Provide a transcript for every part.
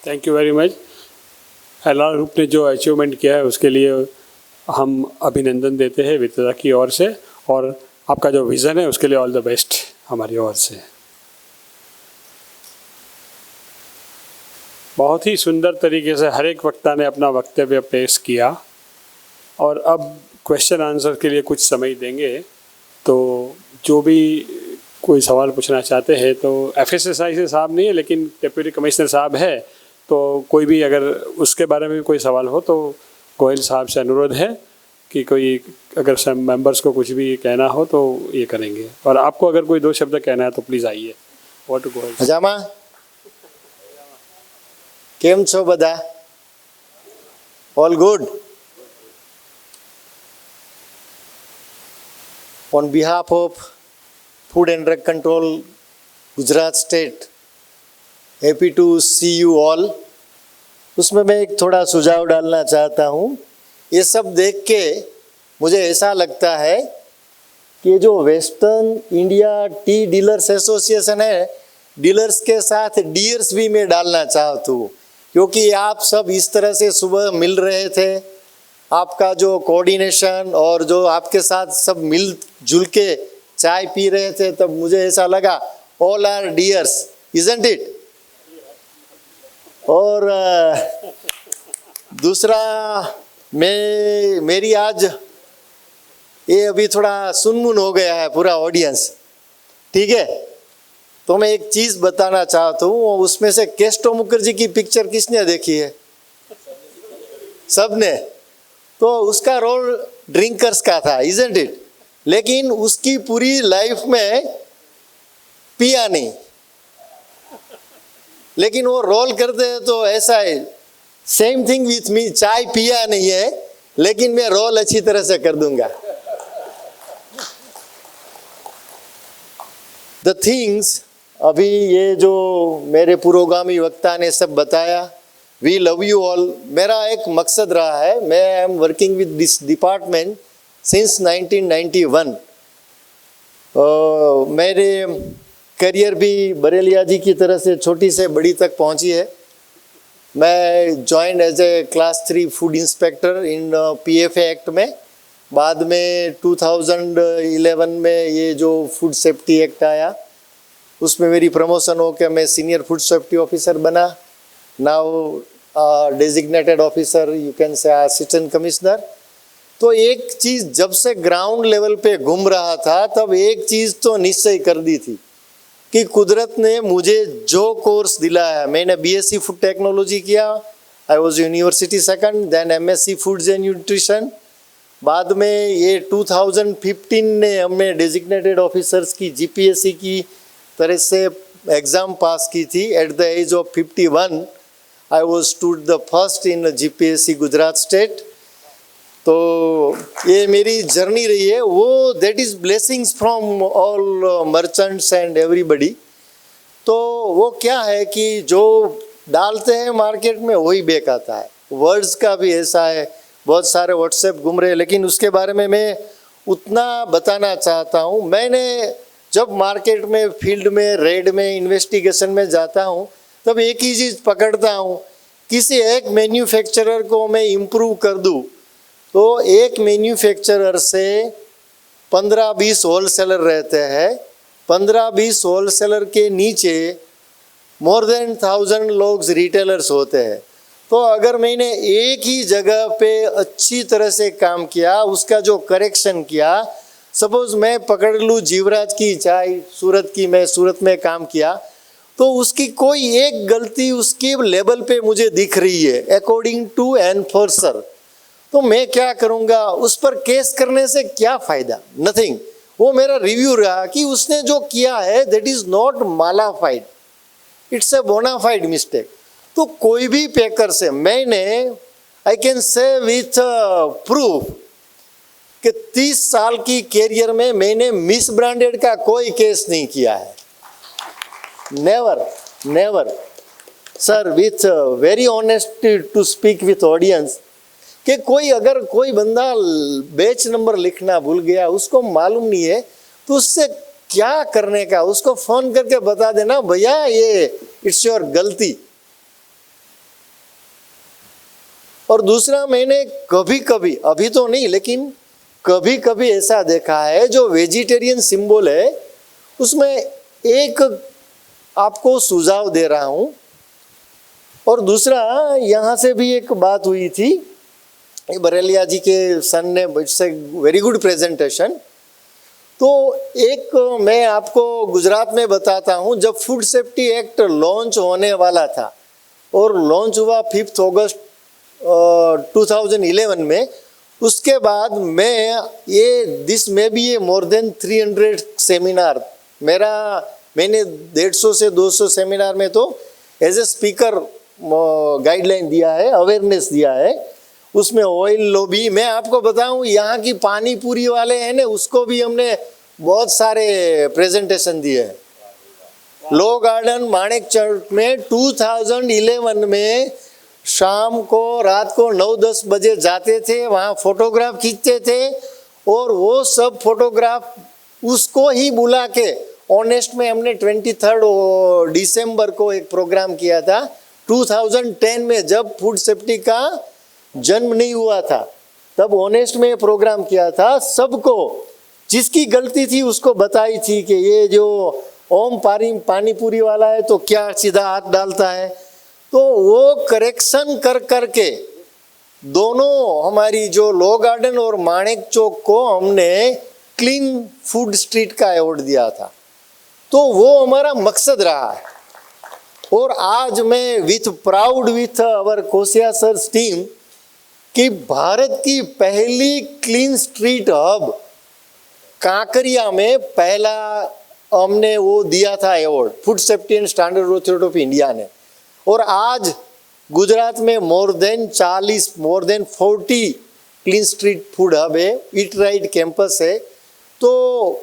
Thank you very much. LR group ने जो achievement किया है उसके लिए हम अभिनंदन देते हैं वित्तदा की ओर से, और आपका जो विज़न है उसके लिए ऑल द बेस्ट हमारी ओर से। बहुत ही सुंदर तरीके से हर एक वक्ता ने अपना वक्तव्य पेश किया, और अब क्वेश्चन आंसर के लिए कुछ समय देंगे। तो जो भी कोई सवाल पूछना चाहते हैं तो एफएसएसआई से साहब नहीं है, लेकिन डिप्टी कमिश्नर साहब है, तो कोई भी अगर उसके बारे में कोई सवाल हो तो गोयल साहब से अनुरोध है कि कोई अगर सब मेंबर्स को कुछ भी कहना हो तो ये करेंगे, और आपको अगर कोई दो शब्द कहना है तो प्लीज़ आइए। व्हाट टू गोयल। मजामा केम छो बदा? All good? On behalf of Food and Drug Control, Gujarat State, happy to see you all. उसमें मैं एक थोड़ा सुझाव डालना चाहता हूँ। ये सब देख के मुझे ऐसा लगता है कि जो western India T dealers association है, डीलर्स के साथ डीयर्स भी मैं डालना चाहता हूँ, क्योंकि आप सब इस तरह से सुबह मिल रहे थे। आपका जो कोऑर्डिनेशन और जो आपके साथ सब मिल जुल के चाय पी रहे थे, तब मुझे ऐसा लगा all are dears, isn't it? और दूसरा, मेरी आज ये अभी थोड़ा सुनमुन हो गया है पूरा ऑडियंस, ठीक है? तो मैं एक चीज़ बताना चाहता हूँ। उसमें से केस्टो मुखर्जी की पिक्चर किसने देखी है? सबने। तो उसका रोल ड्रिंकर्स का था, इजंट इट? लेकिन उसकी पूरी लाइफ में पिया नहीं, लेकिन वो रोल करते हैं तो ऐसा है। सेम थिंग विथ मी, चाय पिया नहीं है लेकिन मैं रोल अच्छी तरह से कर दूंगा। द थिंग्स अभी ये जो मेरे पुरोगामी वक्ता ने सब बताया, वी लव यू ऑल। मेरा एक मकसद रहा है, मैं I am working with this department since 1991। मेरे करियर भी बरेलिया जी की तरह से छोटी से बड़ी तक पहुंची है। मैं join as a class 3 food inspector in PFA act में। बाद में 2011 में ये जो फूड सेफ्टी एक्ट आया, उसमें मेरी प्रमोशन हो के मैं सीनियर फूड सेफ्टी ऑफिसर बना। Now designated officer, you can say assistant commissioner. तो एक चीज़ जब से ग्राउंड लेवल पे घूम रहा था, तब एक चीज़ तो निश्चय कर दी थी कि कुदरत ने मुझे जो कोर्स दिलाया, मैंने बीएससी फूड टेक्नोलॉजी किया, I was university second, then MSc foods and nutrition. बाद में ये 2015 ने हमने डेजिग्नेटेड ऑफिसर्स की जीपीएससी की तरह से एग्ज़ाम पास की थी। At the age of 51 I was stood the first in GPSC Gujarat state. तो ये मेरी जर्नी रही है, वो that is blessings from all merchants and everybody. तो वो क्या है कि जो डालते हैं मार्केट में वही बेक आता है। वर्ड्स का भी ऐसा है, बहुत सारे व्हाट्सएप घूम रहे हैं, लेकिन उसके बारे में मैं उतना बताना चाहता हूँ। मैंने जब मार्केट में, फील्ड में, रेड में, इन्वेस्टिगेशन में जाता हूँ, तब एक ही चीज़ पकड़ता हूँ, किसी एक मैन्युफैक्चरर को मैं इम्प्रूव कर दूँ तो एक मैन्युफैक्चरर से 15-20 होलसेलर रहते हैं। 15-20 होलसेलर के नीचे मोर देन 1000 लोग रिटेलर्स होते हैं। तो अगर मैंने एक ही जगह पे अच्छी तरह से काम किया, उसका जो करेक्शन किया, सपोज मैं पकड़ लूँ जीवराज की चाय सूरत की, मैं सूरत में काम किया, तो उसकी कोई एक गलती उसके लेवल पे मुझे दिख रही है अकॉर्डिंग टू एनफोर्सर, तो मैं क्या करूँगा? उस पर केस करने से क्या फ़ायदा? नथिंग। वो मेरा रिव्यू रहा कि उसने जो किया है that is not malafide, it's a bonafide mistake. तो कोई भी पैकर से मैंने, I can say with proof कि 30 साल की कैरियर में मैंने मिस ब्रांडेड का कोई केस नहीं किया है। Never, never sir, with very honest to speak with audience, कि कोई अगर कोई बंदा बैच नंबर लिखना भूल गया, उसको मालूम नहीं है, तो उससे क्या करने का, उसको फ़ोन करके बता देना, भैया ये इट्स योर गलती। और दूसरा, मैंने कभी कभी, अभी तो नहीं लेकिन कभी कभी ऐसा देखा है, जो वेजिटेरियन सिंबल है उसमें एक आपको सुझाव दे रहा हूँ। और दूसरा, यहाँ से भी एक बात हुई थी, बरेलिया जी के सन ने, it's a very good presentation. तो एक मैं आपको गुजरात में बताता हूँ, जब फूड सेफ्टी एक्ट लॉन्च होने वाला था और लॉन्च हुआ 5 अगस्त 2011 में, उसके बाद दिस में भी ये मोर देन 300 सेमिनार, मैंने 150 से 200 सेमिनार में तो एज ए स्पीकर गाइडलाइन दिया है, अवेयरनेस दिया है। उसमें ऑयल लॉबी, मैं आपको बताऊं, यहाँ की पानी पूरी वाले हैं ना, उसको भी हमने बहुत सारे प्रेजेंटेशन दिए हैं। लो गार्डन माणिक चौक में 2011 में शाम को, रात को 9-10 बजे जाते थे, वहाँ फोटोग्राफ खींचते थे, और वो सब फोटोग्राफ उसको ही बुला के ऑनेस्ट में हमने 23 दिसंबर को एक प्रोग्राम किया था 2010 में, जब फूड सेफ्टी का जन्म नहीं हुआ था, तब ऑनेस्ट में प्रोग्राम किया था। सबको जिसकी गलती थी उसको बताई थी कि ये जो ओम पानीपुरी वाला है तो क्या सीधा हाथ डालता है, तो वो करेक्शन कर करके दोनों हमारी जो लो गार्डन और माणिक चौक को हमने क्लीन फूड स्ट्रीट का अवार्ड दिया था। तो वो हमारा मकसद रहा है। और आज मैं विथ प्राउड विथ अवर कोसिया सर टीम कि भारत की पहली क्लीन स्ट्रीट हब कांकरिया में पहला हमने वो दिया था award, food safety and standard authority of India ने। और आज गुजरात में more than 40 clean street food hub है, ईट राइट कैंपस है। तो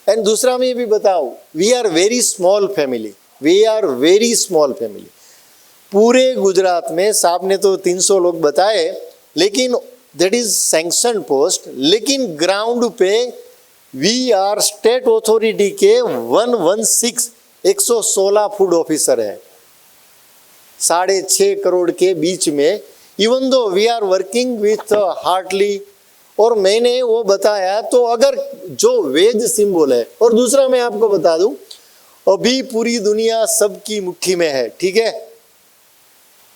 एंड दूसरा मैं भी बताऊं, we are very small family, पूरे गुजरात में साहब ने तो 300 लोग बताए, लेकिन दैट इज सैंक्शन पोस्ट, लेकिन ग्राउंड पे वी आर स्टेट अथॉरिटी के 116 फूड ऑफिसर है 6.5 करोड़ के बीच में, even though we are working with hardly. और मैंने वो बताया, तो अगर जो वेज सिंबल है, और दूसरा मैं आपको बता दूं, अभी पूरी दुनिया सबकी मुट्ठी में है, ठीक है,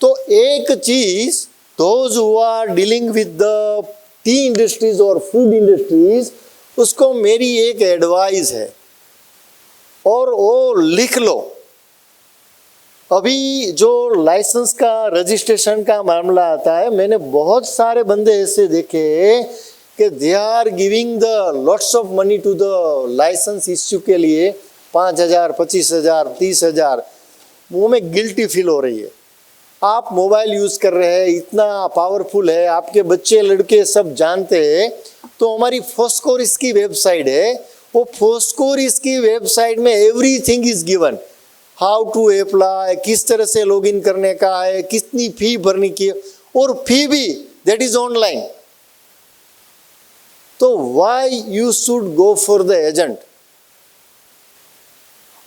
तो एक चीज, those who are dealing with the tea industries और फूड इंडस्ट्रीज, उसको मेरी एक एडवाइस है, और वो लिख लो। अभी जो लाइसेंस का, रजिस्ट्रेशन का मामला आता है, मैंने बहुत सारे बंदे ऐसे देखे कि they are giving the lots of money to the licence issue के लिए, 5,000, 25,000, 30,000। मुँह में गिल्टी फील हो रही है। आप मोबाइल यूज़ कर रहे हैं, इतना पावरफुल है, आपके बच्चे लड़के सब जानते हैं। तो हमारी फोस्कोरिस की वेबसाइट है, वो फोस्कोरिस की वेबसाइट में everything is given, how to apply, किस तरह से लॉगिन करने का है, कितनी फी भरनी की, और फी भी दैट इज ऑनलाइन। तो why you should go for the agent.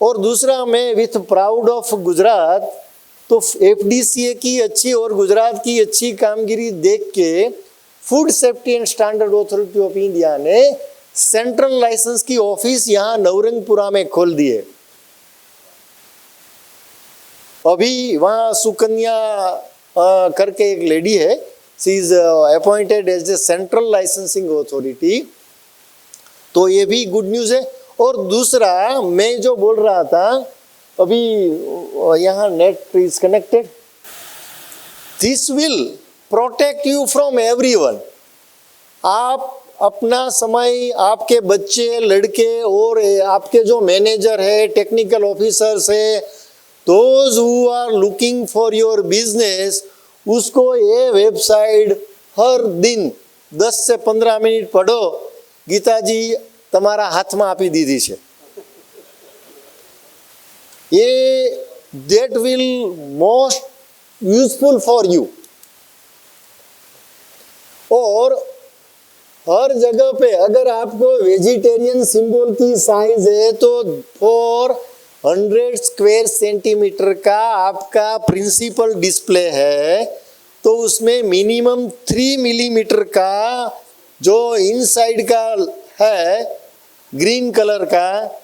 और दूसरा, मैं विथ प्राउड ऑफ गुजरात, तो एफडीसीए की अच्छी और गुजरात की अच्छी कामगिरी देख के food safety and standard authority of India ने सेंट्रल लाइसेंस की ऑफिस यहाँ नवरंगपुरा में खोल दी है। अभी वहाँ सुकन्या करके एक लेडी है, she is appointed as a central licensing authority. तो ये भी गुड न्यूज़ है। और दूसरा, मैं जो बोल रहा था अभी, यहाँ net is connected, this will protect you from everyone. आप अपना समय, आपके बच्चे लड़के और आपके जो मैनेजर है, टेक्निकल ऑफिसर्स है, those who are looking for your business, उसको ये वेबसाइट हर दिन 10 से 15 मिनट पढ़ो। गीताजी તમારા હાથમાં આપી દીધી છે, ये that will most useful for you। और हर जगह पे अगर आपको वेजिटेरियन सिंबल की साइज है तो 400 स्क्वायर सेंटीमीटर का आपका प्रिंसिपल डिस्प्ले है, तो उसमें मिनिमम 3 मिलीमीटर का जो इनसाइड का है ग्रीन कलर का,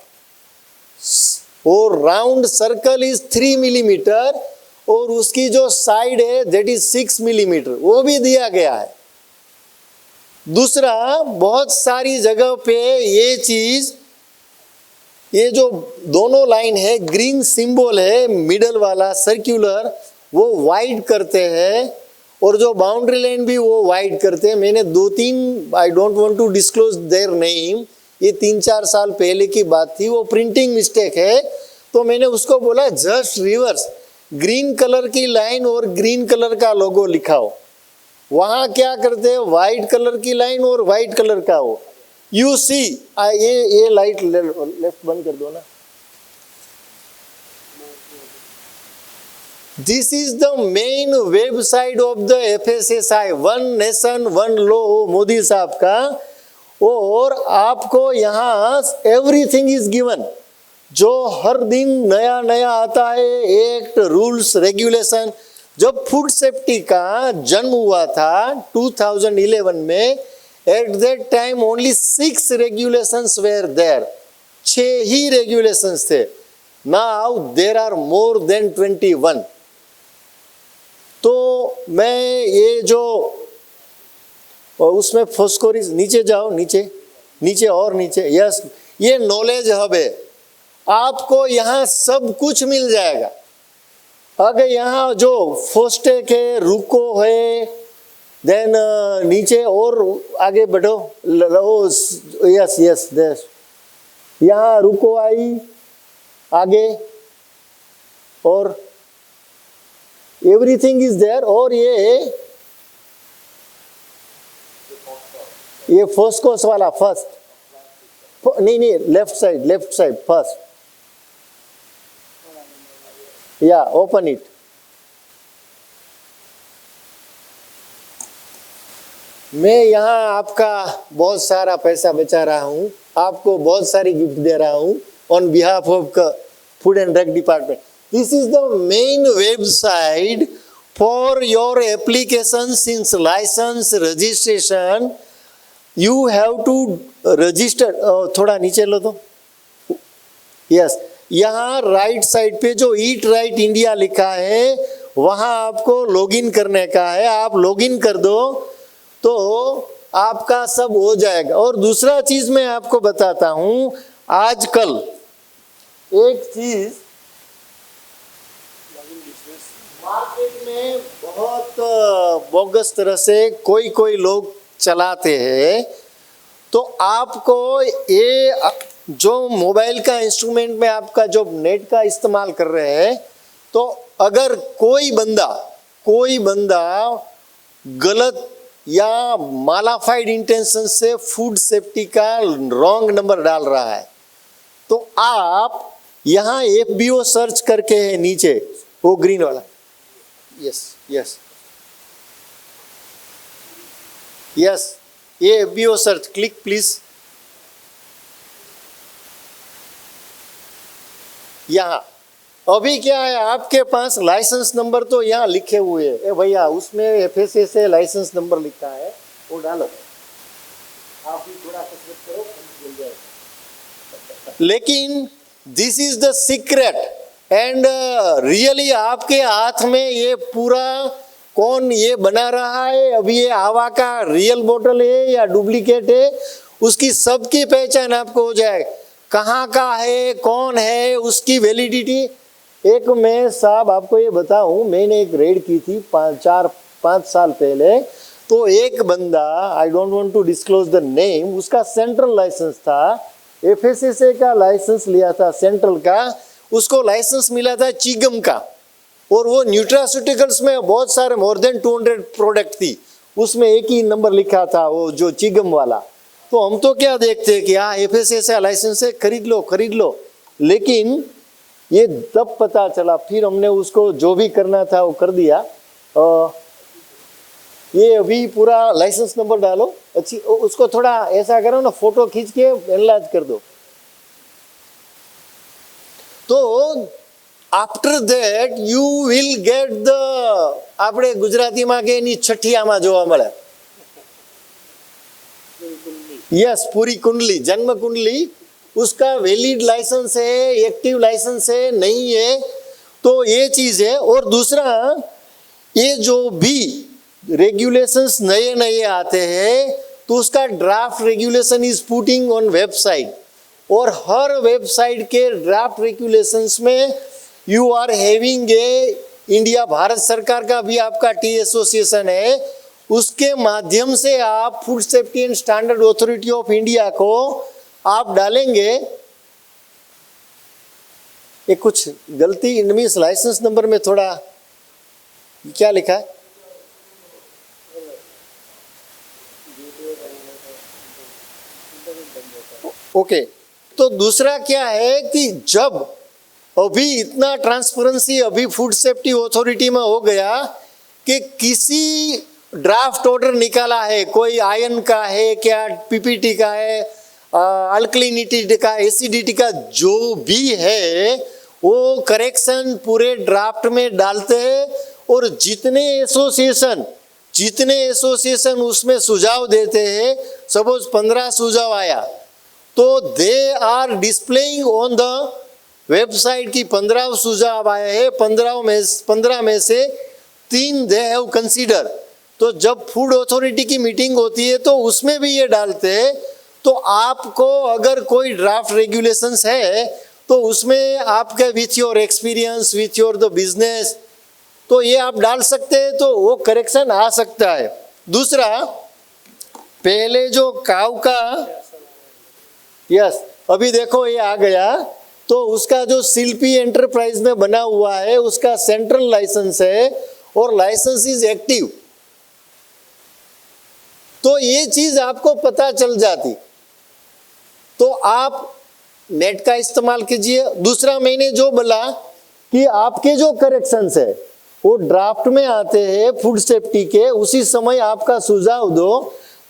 और राउंड सर्कल इज 3 मिलीमीटर, और उसकी जो साइड है दैट इज 6 मिलीमीटर, वो भी दिया गया है। दूसरा, बहुत सारी जगह पे ये चीज, ये जो दोनों लाइन है, ग्रीन सिंबल है मिडल वाला सर्कुलर, वो वाइड करते हैं, और जो बाउंड्री लाइन भी वो वाइड करते हैं। मैंने 2-3, I don't want to disclose their name, ये 3-4 साल पहले की बात थी, वो प्रिंटिंग मिस्टेक है, तो मैंने उसको बोला जस्ट रिवर्स, ग्रीन कलर की लाइन और ग्रीन कलर का लोगो लिखाओ। वहां क्या करते हैं, व्हाइट कलर की लाइन और व्हाइट कलर का हो। यू सी, ये लाइट लेफ्ट बंद कर दो ना। This is the main website of the FSSAI, one nation one law, Modi साहब का। और आपको यहाँ एवरीथिंग इज गिवन, जो हर दिन नया नया आता है, एक्ट, रूल्स, रेगुलेशन। जब फूड सेफ्टी का जन्म हुआ था 2011 में, at that time only 6 regulations were there, 6 ही regulations थे। Now there are more than 21। तो मैं ये जो उसमें फॉस्फोरस, नीचे जाओ, नीचे नीचे और नीचे, यस, ये नॉलेज हब है, आपको यहाँ सब कुछ मिल जाएगा। अगर यहाँ जो फोस्टेक है, रुको है, देन नीचे और आगे बढ़ो, यस यस देश, यहाँ रुको आई आगे, और एवरीथिंग इज देयर। और ये फोस्कोस वाला फर्स्ट, नहीं, लेफ्ट साइड फर्स्ट, या ओपन इट। मैं यहाँ आपका बहुत सारा पैसा बचा रहा हूँ, आपको बहुत सारी गिफ्ट दे रहा हूँ on behalf of food and drug department. This is the main website for your application since licence registration. You have to register, थोड़ा नीचे लो तो, यस, यहाँ राइट साइड पे जो ईट राइट इंडिया लिखा है, वहाँ आपको लॉगिन करने का है। आप लॉगिन कर दो तो आपका सब हो जाएगा। और दूसरा चीज मैं आपको बताता हूँ, आजकल एक चीज मार्केट में बहुत बोगस तरह से कोई लोग चलाते हैं। तो आपको ये जो मोबाइल का इंस्ट्रूमेंट में आपका जो नेट का इस्तेमाल कर रहे हैं, तो अगर कोई बंदा गलत या मालाफाइड इंटेंशन से फूड सेफ्टी का रॉन्ग नंबर डाल रहा है, तो आप यहाँ FBO सर्च करके है नीचे, वो ग्रीन वाला, यस यस यस, ये FBO सर्च, क्लिक प्लीज। यहाँ अभी क्या है, आपके पास लाइसेंस नंबर तो यहाँ लिखे हुए हैं भैया, उसमें FSSAI लाइसेंस नंबर लिखा है, वो डालो, आप भी थोड़ा कसरत करो, मिल जाएगा। लेकिन this is the secret and really आपके हाथ में ये पूरा कौन ये बना रहा है, अभी ये हवा का रियल बोतल है या डुप्लीकेट है, उसकी सबकी पहचान आपको हो जाए, कहाँ का है, कौन है, उसकी वैलिडिटी। एक मैं साहब आपको ये बताऊं, मैंने एक रेड की थी 4-5 साल पहले, तो एक बंदा, I don't want to disclose the name, उसका सेंट्रल लाइसेंस था, FSSAI का लाइसेंस लिया था सेंट्रल का, उसको लाइसेंस मिला था चिगम का, और वो न्यूट्रास्यूटिकल्स में बहुत सारे मोर देन 200 प्रोडक्ट थी, उसमें एक ही नंबर लिखा था, वो जो चिगम वाला। तो हम तो क्या देखते हैं कि हाँ FSSAI लाइसेंस है, खरीद लो, लेकिन ये तब पता चला, फिर हमने उसको जो भी करना था वो कर दिया। ये अभी पूरा लाइसेंस नंबर डालो, अच्छी उसको थोड़ा ऐसा करो ना, फोटो खींच के एनलार्ज कर दो। तो after that you will get the આપણે ગુજરાતીમાં કે એની છઠ્ઠીયામાં જોવા મળે यस पूरी कुंडली जन्म कुंडली उसका वैलिड लाइसेंस है एक्टिव लाइसेंस है नहीं है तो ये चीज है। और दूसरा ये जो भी रेगुलेशंस नए नए आते हैं तो उसका draft regulation is putting on website और हर वेबसाइट के ड्राफ्ट रेगुलेशंस में you are having a India Bharat सरकार का भी आपका टी एसोसिएशन है उसके माध्यम से आप food safety and standard authority of India को आप डालेंगे। ये कुछ गलती मीन्स लाइसेंस नंबर में थोड़ा क्या लिखा है ओके तो दूसरा क्या है कि जब अभी इतना ट्रांसपेरेंसी अभी फूड सेफ्टी अथॉरिटी में हो गया कि किसी ड्राफ्ट ऑर्डर निकाला है कोई आयन का है क्या पीपीटी का है अल्कलिनिटी का एसिडिटी का जो भी है वो करेक्शन पूरे ड्राफ्ट में डालते हैं और जितने एसोसिएशन उसमें सुझाव देते हैं सपोज 15 सुझाव आया तो they are displaying on the website की 15 सुझाव आए हैं 15 में से 3 दे हैव कंसीडर। तो जब फूड अथॉरिटी की मीटिंग होती है तो उसमें भी ये डालते हैं तो आपको अगर कोई ड्राफ्ट रेगुलेशंस है तो उसमें आपके with your experience with your the business तो ये आप डाल सकते हैं तो वो करेक्शन आ सकता है। दूसरा पहले जो काव का यस अभी देखो ये आ गया तो उसका जो शिल्पी एंटरप्राइज में बना हुआ है उसका सेंट्रल लाइसेंस है और लाइसेंस इज एक्टिव तो ये चीज आपको पता चल जाती तो आप नेट का इस्तेमाल कीजिए। दूसरा मैंने जो बोला कि आपके जो करेक्शंस है वो ड्राफ्ट में आते हैं फूड सेफ्टी के उसी समय आपका सुझाव दो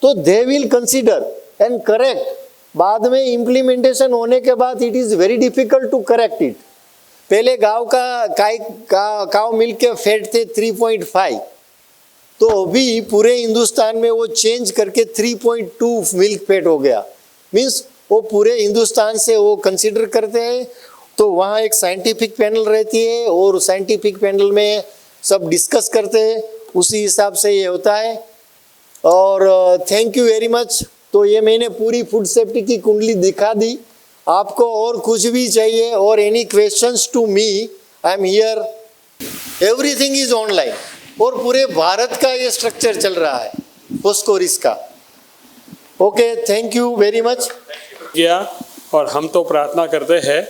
तो they will consider and correct. बाद में इम्प्लीमेंटेशन होने के बाद it is very difficult to correct it. पहले गांव का काउ मिल्क के फैट थे 3.5 तो अभी पूरे हिंदुस्तान में वो चेंज करके 3.2 मिल्क फैट हो गया मीन्स वो पूरे हिंदुस्तान से वो कंसीडर करते हैं तो वहाँ एक साइंटिफिक पैनल रहती है और साइंटिफिक पैनल में सब डिस्कस करते हैं उसी हिसाब से ये होता है। और थैंक यू वेरी मच। तो ये मैंने पूरी फूड सेफ्टी की कुंडली दिखा दी। आपको और कुछ भी चाहिए और any questions to me I am here. Everything is online और पूरे भारत का ये स्ट्रक्चर चल रहा है पोस्कोरिस का। Okay thank you very much. गया और हम तो प्रार्थना करते हैं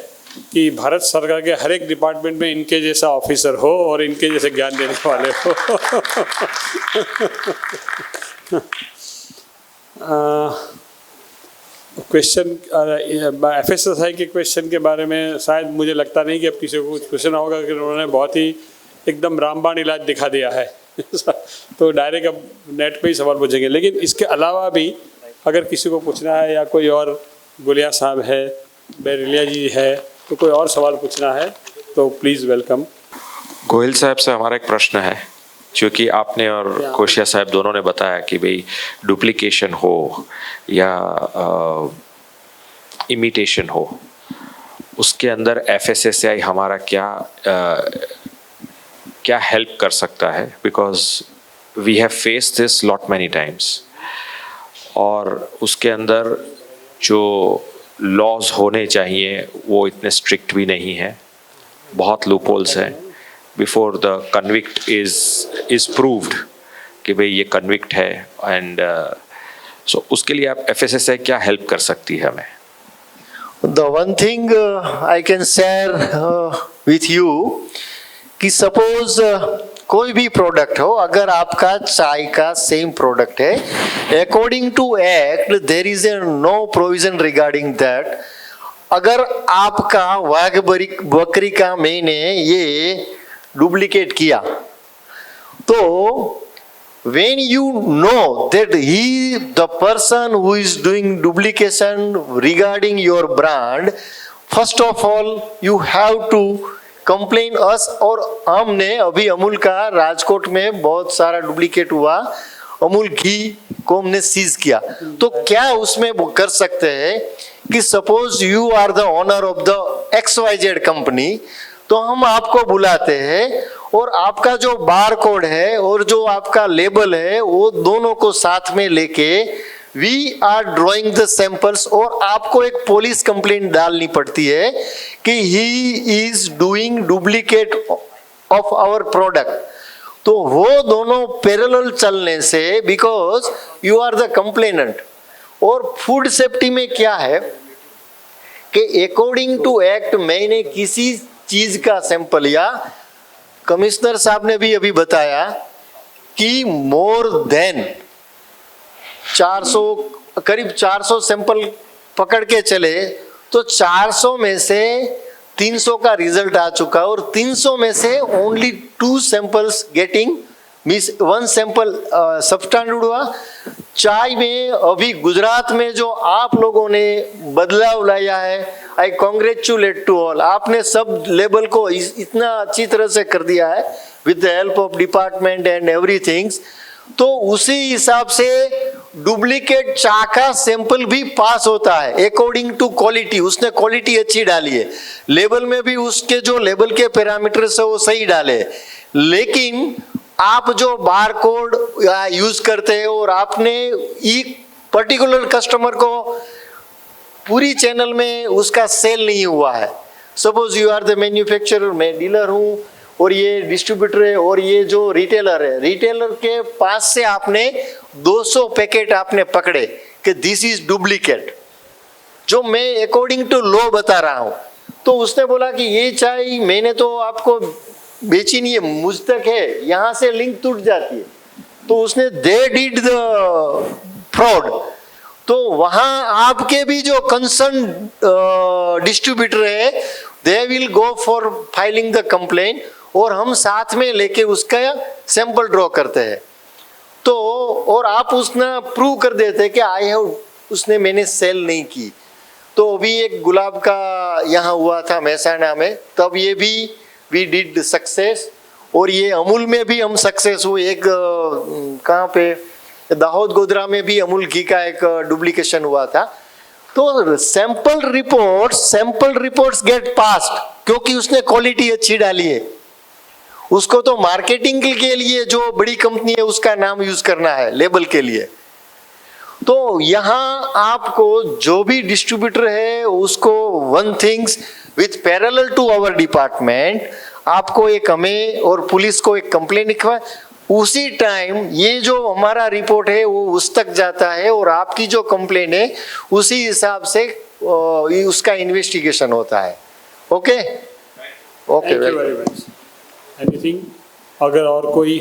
कि भारत सरकार के हर एक डिपार्टमेंट में इनके जैसा ऑफिसर हो और इनके जैसे ज्ञान देने वाले हो। क्वेश्चन FSSAI के क्वेश्चन के बारे में शायद मुझे लगता नहीं कि अब किसी को कुछ क्वेश्चन होगा कि उन्होंने बहुत ही एकदम रामबाण इलाज दिखा दिया है। तो डायरेक्ट अब नेट पे ही सवाल पूछेंगे। लेकिन इसके अलावा भी अगर किसी को पूछना है या कोई और गुलिया साहब है बैरिलिया जी है तो कोई और सवाल पूछना है तो प्लीज़ वेलकम। गोहिल साहब से हमारा एक प्रश्न है क्योंकि आपने और कोशिया साहब दोनों ने बताया कि भाई डुप्लीकेशन हो या इमिटेशन हो उसके अंदर FSSAI हमारा क्या हेल्प कर सकता है because we have faced this lot many times और उसके अंदर जो लॉज होने चाहिए वो इतने स्ट्रिक्ट भी नहीं है, बहुत लूपहोल्स हैं। Before the convict is proved कि भाई ये कन्विक्ट है एंड सो उसके लिए आप FSSAI क्या हेल्प कर सकती है हमें? The one thing I can share with you कि सपोज कोई भी प्रोडक्ट हो अगर आपका चाय का सेम प्रोडक्ट है according to act there is no provision regarding that. अगर आपका वाघ बकरी का मैंने ये डुप्लीकेट किया तो when you know that the person who is doing duplication regarding your brand, first of all you have to complain us, और हमने अभी अमूल का राजकोट में बहुत सारा डुप्लीकेट हुआ, अमूल घी को हमने सीज किया। तो क्या उसमें वो कर सकते हैं कि suppose you are the owner of the XYZ company, तो हम आपको बुलाते हैं और आपका जो बार कोड है और जो आपका लेबल है वो दोनों को साथ में लेके we are drawing the samples, और आपको एक पुलिस कंप्लेंट डालनी पड़ती है कि he is doing duplicate of our product. तो वो दोनों पैरेलल चलने से, because you are the complainant. और फूड सेफ्टी में क्या है कि अकॉर्डिंग टू एक्ट मैंने किसी चीज का सैंपल, या कमिश्नर साहब ने भी अभी बताया कि मोर देन 400, करीब 400 सैंपल पकड़ के चले, तो 400 में से 300 का रिजल्ट आ चुका, और 300 में से only 2 samples getting means 1 sample substandard हुआ। चाय में अभी गुजरात में जो आप लोगों ने बदलाव लाया है, आई कॉन्ग्रेचुलेट टू ऑल। आपने सब लेबल को इतना अच्छी तरह से कर दिया है with the help of department and everything. तो उसी हिसाब से डुप्लीकेट चाय का सैंपल भी पास होता है अकॉर्डिंग टू क्वालिटी। उसने क्वालिटी अच्छी डाली है, लेबल में भी उसके जो लेबल के पैरामीटर्स है वो सही डाले, लेकिन आप जो बार कोड यूज करते हैं और आपने एक पर्टिकुलर कस्टमर को पूरी चैनल में उसका सेल नहीं हुआ है। Suppose you are the manufacturer, मैं डीलर हूँ और ये डिस्ट्रीब्यूटर है और ये जो रिटेलर है, रिटेलर के पास से आपने 200 पैकेट आपने पकड़े कि दिस इज डुप्लीकेट, जो मैं अकॉर्डिंग टू लॉ बता रहा हूँ। तो उसने बोला कि ये चाय मैंने तो आपको बेची नहीं है, मुझ तक है, यहाँ से लिंक टूट जाती है। तो उसने दे डिड द फ्रॉड। तो वहाँ आपके भी जो कंसर्न डिस्ट्रीब्यूटर है they will go for filing the complain, और हम साथ में लेके उसका सैंपल ड्रॉ करते हैं। तो और आप उसने प्रूव कर देते कि आई हैव, उसने मैंने सेल नहीं की। तो अभी एक गुलाब का यहाँ हुआ था महसाणा में, तब ये भी वी डिड सक्सेस, और ये अमूल में भी हम सक्सेस हुए। एक कहाँ पे दाहोद गोधरा में भी अमूल घी का एक डुप्लीकेशन हुआ था। तो सैंपल रिपोर्ट्स गेट पास्ड, क्योंकि उसने क्वालिटी अच्छी डाली है। उसको तो मार्केटिंग के लिए जो बड़ी कंपनी है उसका नाम यूज करना है लेबल के लिए। तो यहाँ आपको जो भी डिस्ट्रीब्यूटर है उसको one things with parallel to our department, आपको एक हमें और पुलिस को एक कंप्लेंट लिखवा, उसी टाइम ये जो हमारा रिपोर्ट है वो उस तक जाता है और आपकी जो कंप्लेंट है उसी हिसाब से उसका इन्वेस्टिगेशन होता है। Okay, thank you very much. Anything, अगर और कोई